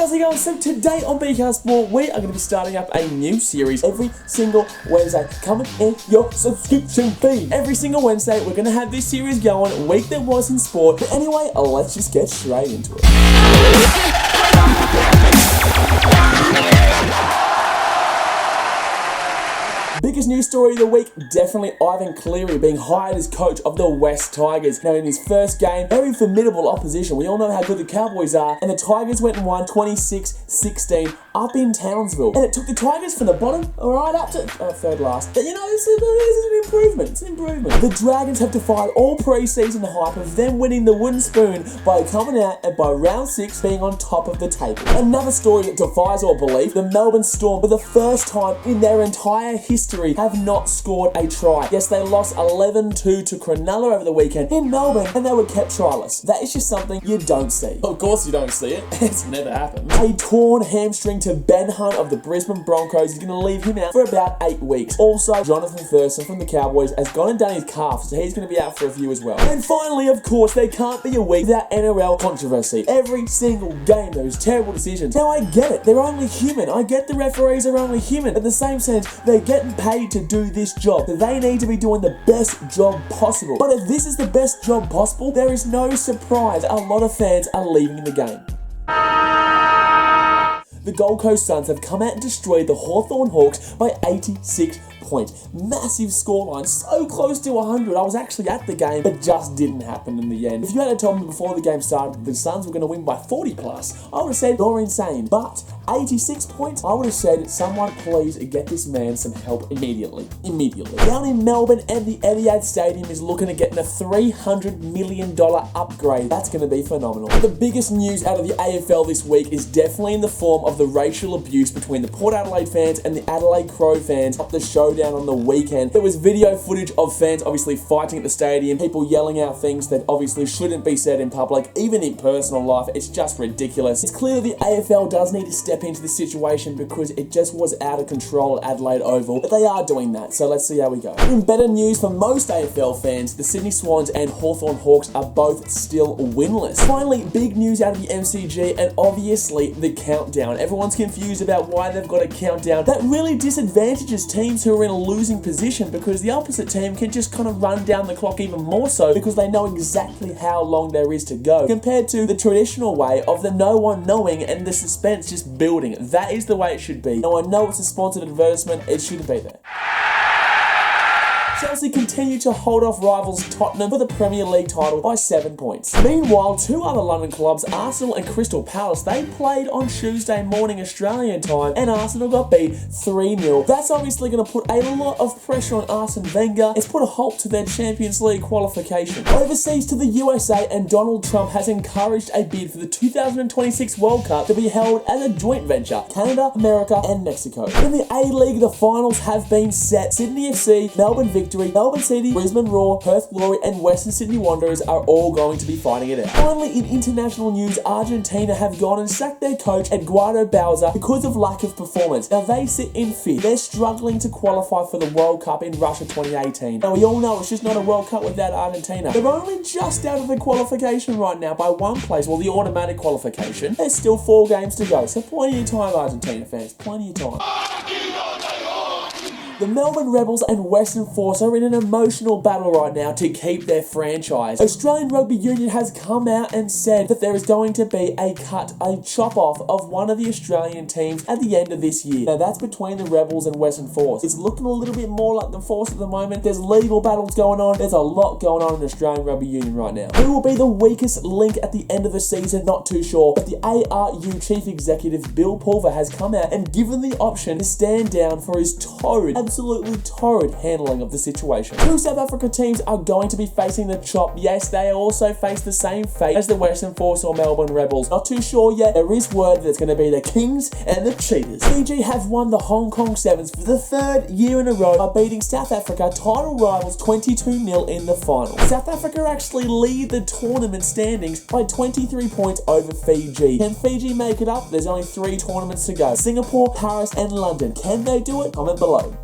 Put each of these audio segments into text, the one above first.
How's it going? So today on BKRsport, we are going to be starting up a new series every single Wednesday, coming in your subscription feed. Every single Wednesday, we're going to have this series going, week that was in sport. But anyway, let's just get straight into it. Biggest news story of the week, definitely Ivan Cleary being hired as coach of the West Tigers. Now in his first game, very formidable opposition. We all know how good the Cowboys are, and the Tigers went and won 26-16 up in Townsville. And it took the Tigers from the bottom right up to third last. But you know, this is an improvement. It's an improvement. The Dragons have defied all pre-season hype of them winning the wooden spoon by coming out and by round 6 being on top of the table. Another story that defies all belief, the Melbourne Storm, for the first time in their entire history, have not scored a try. Yes, they lost 11-2 to Cronulla over the weekend in Melbourne, and they were kept tryless. That is just something you don't see. Of course you don't see it. It's never happened. A torn hamstring to Ben Hunt of the Brisbane Broncos is going to leave him out for about 8 weeks. Also, Jonathan Thurston from the Cowboys has gone and done his calf, so he's going to be out for a few as well. And finally, of course, there can't be a week without NRL controversy. Every single game, those terrible decisions. Now, I get it. They're only human. I get the referees are only human. At the same sense, they're getting paid to do this job. They need to be doing the best job possible. But if this is the best job possible, there is no surprise a lot of fans are leaving the game. The Gold Coast Suns have come out and destroyed the Hawthorn Hawks by 86 points. Massive scoreline, so close to 100. I was actually at the game, but just didn't happen in the end. If you had told me before the game started the Suns were going to win by 40 plus, I would have said you're insane. But 86 points, I would have said, someone please get this man some help immediately. Down in Melbourne, and the Etihad Stadium is looking at getting a $300 million upgrade. That's going to be phenomenal. The biggest news out of the AFL this week is definitely in the form of the racial abuse between the Port Adelaide fans and the Adelaide Crow fans at the showdown on the weekend. There was video footage of fans obviously fighting at the stadium, people yelling out things that obviously shouldn't be said in public, even in personal life. It's just ridiculous. It's clear the AFL does need to step into this situation because it just was out of control at Adelaide Oval, but they are doing that, so let's see how we go. In better news for most AFL fans, the Sydney Swans and Hawthorn Hawks are both still winless. Finally, big news out of the MCG, and obviously the countdown. Everyone's confused about why they've got a countdown. That really disadvantages teams who are in a losing position because the opposite team can just kind of run down the clock even more so because they know exactly how long there is to go, compared to the traditional way of the no one knowing and the suspense just building. That is the way it should be. Now, I know it's a sponsored advertisement, it shouldn't be there. Chelsea continue to hold off rivals Tottenham for the Premier League title by 7 points. Meanwhile, two other London clubs, Arsenal and Crystal Palace, they played on Tuesday morning Australian time, and Arsenal got beat 3-0. That's obviously going to put a lot of pressure on Arsene Wenger. It's put a halt to their Champions League qualification. Overseas to the USA, and Donald Trump has encouraged a bid for the 2026 World Cup to be held as a joint venture, Canada, America and Mexico. In the A-League, the finals have been set. Sydney FC, Melbourne Victory, Melbourne City, Brisbane Roar, Perth Glory and Western Sydney Wanderers are all going to be fighting it out. Finally, in international news, Argentina have gone and sacked their coach Eduardo Bauza because of lack of performance. Now they sit in 5th. They're struggling to qualify for the World Cup in Russia 2018. Now we all know it's just not a World Cup without Argentina. They're only just out of the qualification right now by 1 place. Well, the automatic qualification. There's still 4 games to go, so plenty of time, Argentina fans. Plenty of time. The Melbourne Rebels and Western Force are in an emotional battle right now to keep their franchise. Australian Rugby Union has come out and said that there is going to be a chop off of one of the Australian teams at the end of this year. Now that's between the Rebels and Western Force. It's looking a little bit more like the Force at the moment. There's legal battles going on. There's a lot going on in Australian Rugby Union right now. Who will be the weakest link at the end of the season? Not too sure. But the ARU Chief Executive Bill Pulver has come out and given the option to stand down for his absolutely torrid handling of the situation. 2 South Africa teams are going to be facing the chop. Yes, they also face the same fate as the Western Force or Melbourne Rebels. Not too sure yet. There is word that it's going to be the Kings and the Cheetahs. Fiji have won the Hong Kong Sevens for the 3rd year in a row by beating South Africa, title rivals, 22-0 in the final. South Africa actually lead the tournament standings by 23 points over Fiji. Can Fiji make it up? There's only 3 tournaments to go. Singapore, Paris and London. Can they do it? Comment below.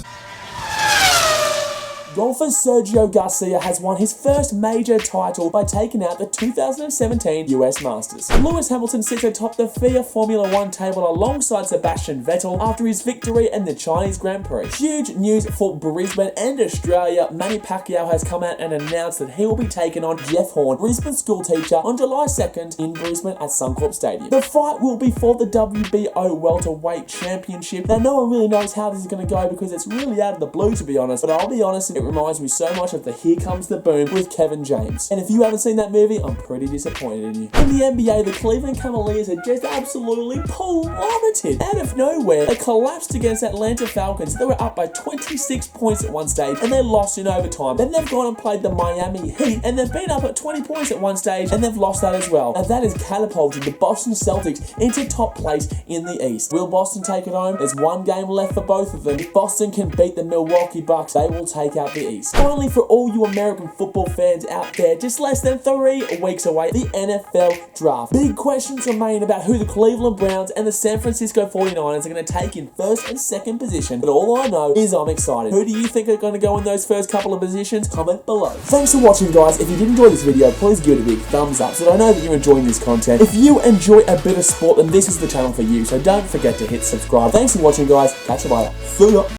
Golfer Sergio Garcia has won his first major title by taking out the 2017 US Masters. Lewis Hamilton sits atop the FIA Formula 1 table alongside Sebastian Vettel after his victory in the Chinese Grand Prix. Huge news for Brisbane and Australia. Manny Pacquiao has come out and announced that he will be taking on Jeff Horn, Brisbane school teacher, on July 2nd in Brisbane at Suncorp Stadium. The fight will be for the WBO Welterweight Championship. Now, no one really knows how this is going to go because it's really out of the blue, to be honest, but I'll be honest, it reminds me so much of the Here Comes the Boom with Kevin James. And if you haven't seen that movie, I'm pretty disappointed in you. In the NBA, the Cleveland Cavaliers are just absolutely plummeted. Out of nowhere, they collapsed against Atlanta Falcons. They were up by 26 points at one stage and they lost in overtime. Then they've gone and played the Miami Heat and they've been up at 20 points at one stage and they've lost that as well. And that has catapulted the Boston Celtics into top place in the East. Will Boston take it home? There's one game left for both of them. If Boston can beat the Milwaukee Bucks, they will take out the East. Finally, for all you American football fans out there, just less than 3 weeks away, the NFL Draft. Big questions remain about who the Cleveland Browns and the San Francisco 49ers are going to take in first and second position, but all I know is I'm excited. Who do you think are going to go in those first couple of positions? Comment below. Thanks for watching, guys. If you did enjoy this video, please give it a big thumbs up so that I know that you're enjoying this content. If you enjoy a bit of sport, then this is the channel for you, so don't forget to hit subscribe. Thanks for watching, guys. Catch you later. See ya.